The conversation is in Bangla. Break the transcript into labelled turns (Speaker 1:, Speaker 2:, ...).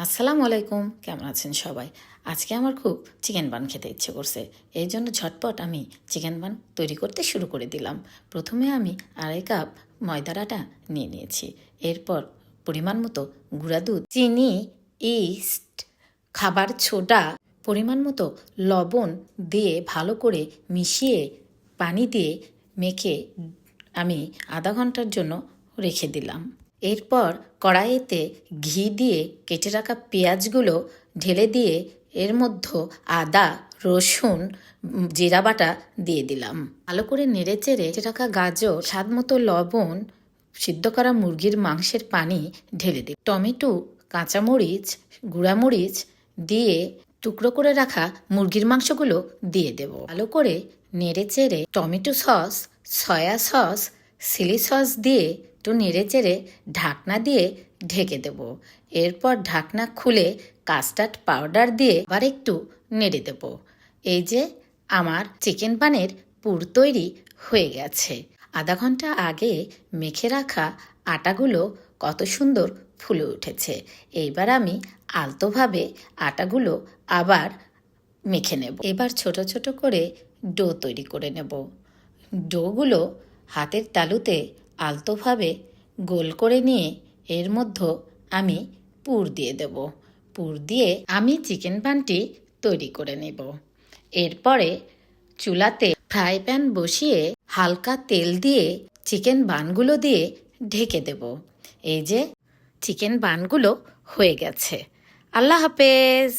Speaker 1: আসসালামু আলাইকুম, কেমন আছেন সবাই? আজকে আমার খুব চিকেন বান খেতে ইচ্ছে করছে। এই জন্য ঝটপট আমি চিকেন বান তৈরি করতে শুরু করে দিলাম। প্রথমে আমি 2.5 কাপ ময়দার আটা নিয়ে নিয়েছি। এরপর পরিমাণ মতো গুঁড়া দুধ, চিনি, ইস্ট, খাবার সোডা, পরিমাণ মতো লবণ দিয়ে ভালো করে মিশিয়ে পানি দিয়ে মেখে আমি আধা ঘন্টার জন্য রেখে দিলাম। এরপর কড়াইতে ঘি দিয়ে কেটে রাখা পেঁয়াজগুলো ঢেলে দিয়ে এর মধ্যে আদা, রসুন, জিরা বাটা দিয়ে দিলাম। ভালো করে নেড়ে চেড়ে কেটে রাখা গাজর, স্বাদ মতো লবণ, সিদ্ধ করা মুরগির মাংসের পানি ঢেলে দিই। টমেটো, কাঁচামরিচ, গুঁড়ামরিচ দিয়ে টুকরো করে রাখা মুরগির মাংসগুলো দিয়ে দেব। ভালো করে নেড়ে চেড়ে tomato sauce, soya sauce, chilli sauce দিয়ে একটু নেড়ে চেড়ে ঢাকনা দিয়ে ঢেকে দেব। এরপর ঢাকনা খুলে কাস্টার্ড পাউডার দিয়ে আবার একটু নেড়ে দেব। এই যে আমার চিকেন পানের পুর তৈরি হয়ে গেছে। আধা ঘন্টা আগে মেখে রাখা আটাগুলো কত সুন্দর ফুলে উঠেছে। এইবার আমি আলতোভাবে আটাগুলো আবার মেখে নেব। এবার ছোট ছোট করে ডো তৈরি করে নেব। ডোগুলো হাতের তালুতে আলতোভাবে গোল করে নিয়ে এর মধ্যে আমি পুর দিয়ে দেব। পুর দিয়ে আমি চিকেন পানটি তৈরি করে নেব। এরপরে চুলাতে ফ্রাই প্যান বসিয়ে হালকা তেল দিয়ে চিকেন বানগুলো দিয়ে ঢেকে দেব। এই যে চিকেন বানগুলো হয়ে গেছে। আল্লাহ হাফেজ।